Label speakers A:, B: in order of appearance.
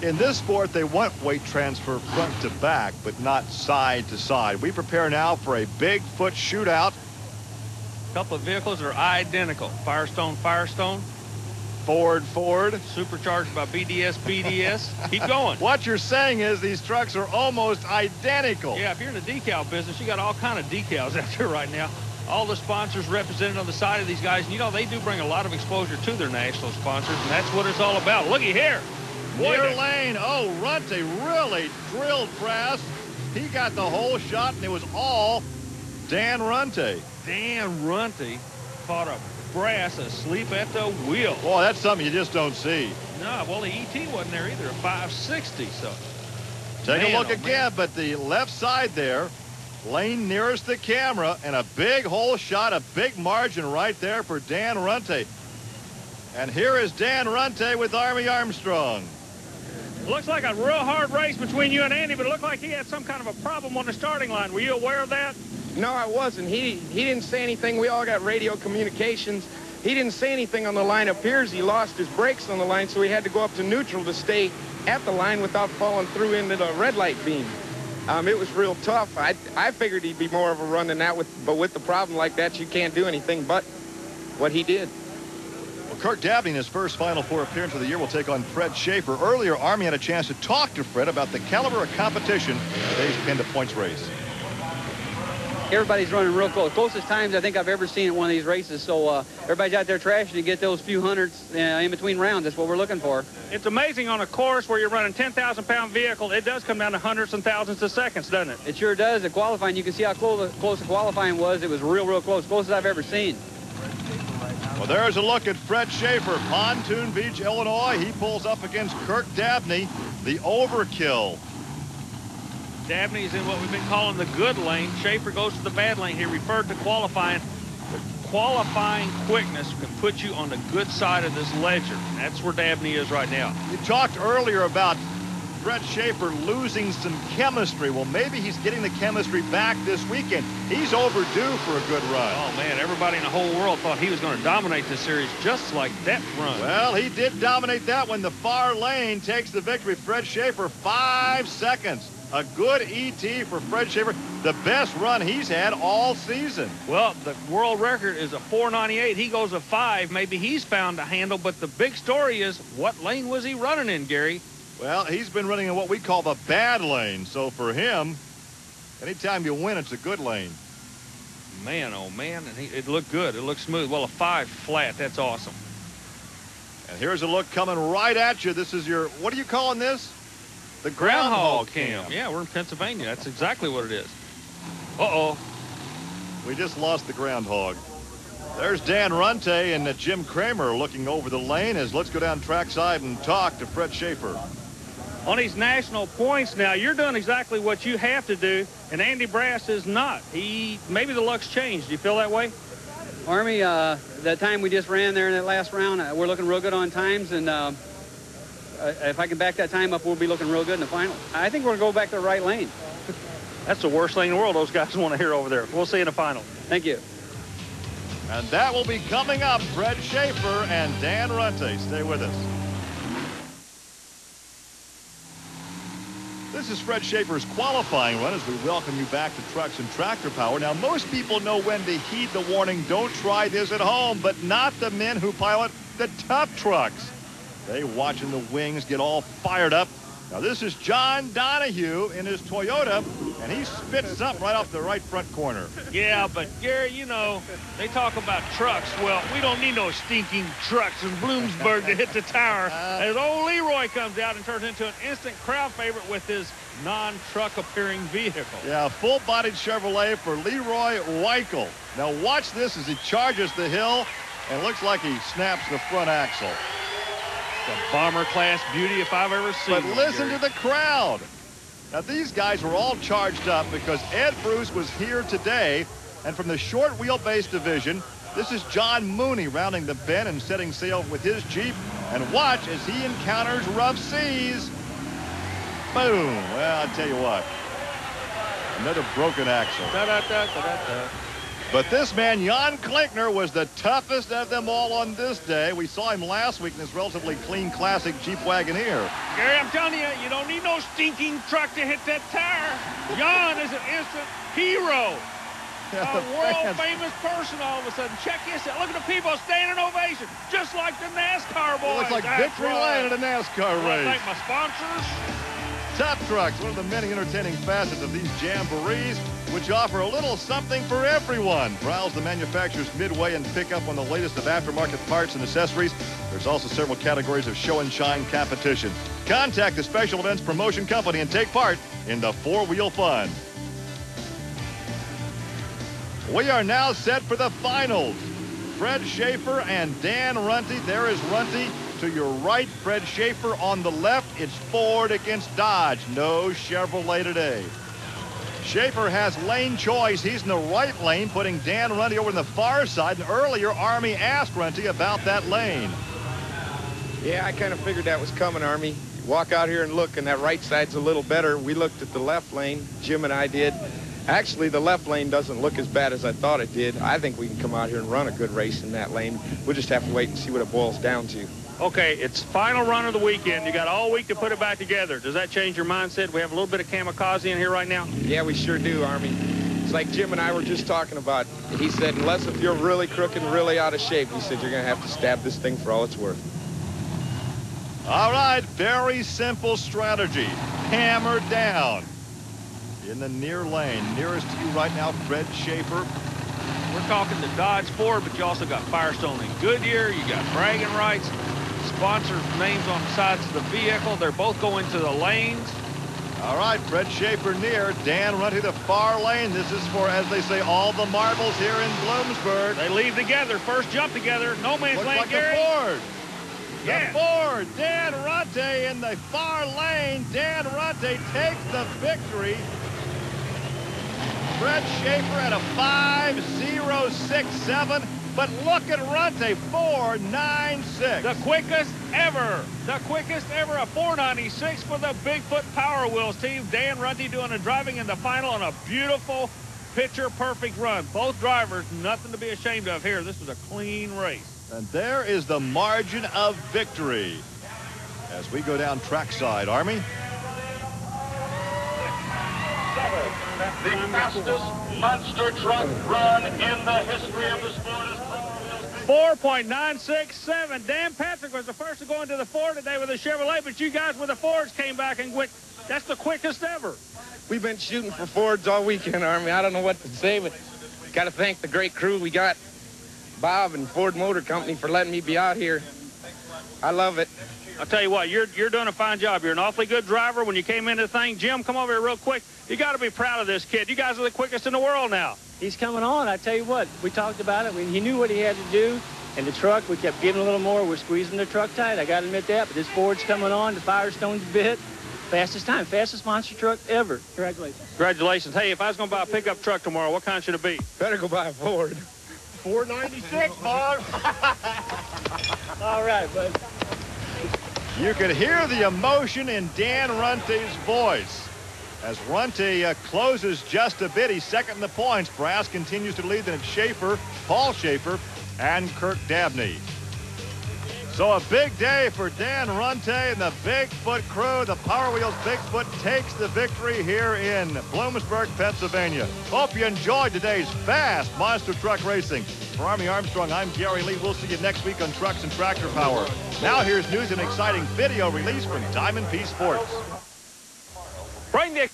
A: In this sport, they want weight transfer front to back, but not side to side. We prepare now for a Bigfoot shootout.
B: A couple of vehicles are identical. Firestone, Firestone.
A: Ford, Ford.
B: Supercharged by BDS, BDS. Keep going.
A: What you're saying is these trucks are almost identical.
B: Yeah, if you're in the decal business, you got all kind of decals out there right now. All the sponsors represented on the side of these guys. And, you know, they do bring a lot of exposure to their national sponsors, and that's what it's all about. Looky here.
A: Near lane. Oh, Runte really drilled Brass. He got the whole shot, and it was all Dan Runte.
B: Dan Runte caught a Brass asleep at the wheel.
A: Boy, that's something you just don't see.
B: No, well, the ET wasn't there either, a 560. So
A: take a look again, but the left side there, lane nearest the camera, and a big hole shot, a big margin right there for Dan Runte. And here is Dan Runte with Army Armstrong.
B: Looks like a real hard race between you and Andy, but it looked like he had some kind of a problem on the starting line. Were you aware of that?
C: No, I wasn't. He didn't say anything. We all got radio communications. He didn't say anything on the line. It appears he lost his brakes on the line, so he had to go up to neutral to stay at the line without falling through into the red light beam. It was real tough. I figured he'd be more of a run than that, but with the problem like that, you can't do anything but what he did.
A: Well, Kirk Dabney, in his first Final Four appearance of the year, will take on Fred Schaefer. Earlier, Army had a chance to talk to Fred about the caliber of competition in today's Penda Points race.
D: Everybody's running real close. Closest times I think I've ever seen at one of these races. So everybody's out there trashing to get those few hundreds in between rounds. That's what we're looking for.
B: It's amazing on a course where you're running 10,000-pound vehicle. It does come down to hundreds and thousands of seconds, doesn't it?
D: It sure does. The qualifying, you can see how close the qualifying was. It was real close. Closest I've ever seen.
A: Well, there's a look at Fred Schaefer, Pontoon Beach, Illinois. He pulls up against Kirk Dabney, the overkill.
B: Dabney's in what we've been calling the good lane. Schaefer goes to the bad lane. He referred to qualifying. The qualifying quickness can put you on the good side of this ledger. That's where Dabney is right now.
A: You talked earlier about Fred Schaefer losing some chemistry. Well, maybe he's getting the chemistry back this weekend. He's overdue for a good run.
B: Oh, man, everybody in the whole world thought he was going to dominate this series just like that run.
A: Well, he did dominate that when the far lane takes the victory. Fred Schaefer, 5 seconds. A good ET for Fred Schaefer, the best run he's had all season.
B: Well, the world record is a 498. He goes a 5. Maybe he's found a handle, but the big story is, what lane was he running in, Gary?
A: Well, he's been running in what we call the bad lane. So for him, anytime you win, it's a good lane.
B: Man, oh man, and it looked good. It looked smooth. Well, a 5 flat, that's awesome.
A: And here's a look coming right at you. This is your, what are you calling this? The
B: groundhog cam. Yeah, we're in Pennsylvania. That's exactly what it is. Uh-oh.
A: We just lost the groundhog. There's Dan Runte and Jim Kramer looking over the lane as let's go down trackside and talk to Fred Schaefer.
B: On these national points now, you're doing exactly what you have to do, and Andy Brass is not. Maybe the luck's changed. Do you feel that way?
D: Army, that time we just ran there in that last round, we're looking real good on times, and if I can back that time up, we'll be looking real good in the final. I think we're going to go back to the right lane.
B: That's the worst lane in the world those guys want to hear over there. We'll see you in the final.
D: Thank you.
A: And that will be coming up. Fred Schaefer and Dan Runte. Stay with us. This is Fred Schaefer's qualifying run as we welcome you back to Trucks and Tractor Power. Now, most people know when to heed the warning, don't try this at home, but not the men who pilot the tough trucks. They watching the wings get all fired up. Now, this is John Donahue in his Toyota, and he spits up right off the right front corner.
B: Yeah, but, Gary, you know, they talk about trucks. Well, we don't need no stinking trucks in Bloomsburg to hit the tower. As old Leroy comes out and turns into an instant crowd favorite with his non-truck appearing vehicle.
A: Yeah, full-bodied Chevrolet for Leroy Weichel. Now, watch this as he charges the hill, and looks like he snaps the front axle.
B: The bomber class beauty if I've ever seen.
A: But listen to the crowd. Now, these guys were all charged up because Ed Bruce was here today. And from the short wheelbase division, this is John Mooney rounding the bend and setting sail with his Jeep. And watch as he encounters rough seas. Boom. Well, I'll tell you what. Another broken axle.
B: Da, da, da, da, da, da.
A: But this man, Jan Klinkner, was the toughest of them all on this day. We saw him last week in his relatively clean classic Jeep Wagoneer.
B: Gary, I'm telling you, you don't need no stinking truck to hit that tire. Jan is an instant hero. A world-famous person all of a sudden. Check this out. Look at the people standing ovation, just like the NASCAR boys.
A: It looks like victory lane at a NASCAR race.
B: I thank my sponsors.
A: Top Trucks, one of the many entertaining facets of these jamborees, which offer a little something for everyone. Browse the manufacturer's midway and pick up on the latest of aftermarket parts and accessories. There's also several categories of show and shine competition. Contact the Special Events Promotion Company and take part in the four-wheel fun. We are now set for the finals. Fred Schaefer and Dan Runte. There is Runte to your right, Fred Schaefer on the left. It's Ford against Dodge. No Chevrolet today. Schaefer has lane choice. He's in the right lane, putting Dan Runte over on the far side. And earlier, Army asked Runte about that lane.
C: Yeah, I kind of figured that was coming, Army. Walk out here and look, and that right side's a little better. We looked at the left lane, Jim and I did. Actually, the left lane doesn't look as bad as I thought it did. I think we can come out here and run a good race in that lane. We'll just have to wait and see what it boils down to.
B: Okay, it's final run of the weekend. You got all week to put it back together. Does that change your mindset? We have a little bit of kamikaze in here right now.
C: Yeah, we sure do, Army. It's like Jim and I were just talking about. He said, unless if you're really crooked and really out of shape, he said, you're going to have to stab this thing for all it's worth.
A: All right, very simple strategy. Hammer down. In the near lane, nearest to you right now, Fred Schaefer.
B: We're talking the Dodge Ford, but you also got Firestone and Goodyear. You got bragging rights, sponsors' names on the sides of the vehicle. They're both going to the lanes.
A: All right, Fred Schaefer near. Dan Runte the far lane. This is for, as they say, all the marbles here in Bloomsburg.
B: They leave together. First jump together. No man's
A: Looks
B: lane,
A: like
B: Gary.
A: the Ford.
B: Yeah.
A: The Ford. Dan Runte in the far lane. Dan Runte takes the victory. Fred Schaefer at a 5.067, but look at Runte, 4.96.
B: The quickest ever. The quickest ever, a 4.96 for the Bigfoot Power Wheels team. Dan Runte doing the driving in the final on a beautiful, picture-perfect run. Both drivers, nothing to be ashamed of here. This was a clean race.
A: And there is the margin of victory as we go down trackside. Army?
E: The fastest monster truck run in the history of the sport is
B: 4.967. Dan Patrick was the first to go into the Ford today with a Chevrolet, but you guys with the Fords came back and went, that's the quickest ever.
C: We've been shooting for Fords all weekend, Army. I don't know what to say, but got to thank the great crew we got, Bob and Ford Motor Company, for letting me be out here. I love it.
B: I'll tell you what, you're doing a fine job. You're an awfully good driver when you came into the thing. Jim, come over here real quick. You got to be proud of this kid. You guys are the quickest in the world now.
F: He's coming on. I tell you what, we talked about it. He knew what he had to do. And the truck, we kept giving a little more. We're squeezing the truck tight. I got to admit that. But this Ford's coming on. The Firestone's bit. Fastest time. Fastest monster truck ever. Congratulations.
B: Congratulations. Hey, if I was going to buy a pickup truck tomorrow, what kind should it be?
C: Better go buy a Ford.
E: 496, Bob.
F: All right, bud.
A: You could hear the emotion in Dan Runte's voice. As Runte closes just a bit, he's second in the points. Brass continues to lead, then it's Schaefer, Paul Schaefer, and Kirk Dabney. So a big day for Dan Runte and the Bigfoot crew. The Power Wheels Bigfoot takes the victory here in Bloomsburg, Pennsylvania. Hope you enjoyed today's fast monster truck racing. For Army Armstrong, I'm Gary Lee. We'll see you next week on Trucks and Tractor Power. Now here's news and exciting video release from Diamond P Sports.
B: Bring the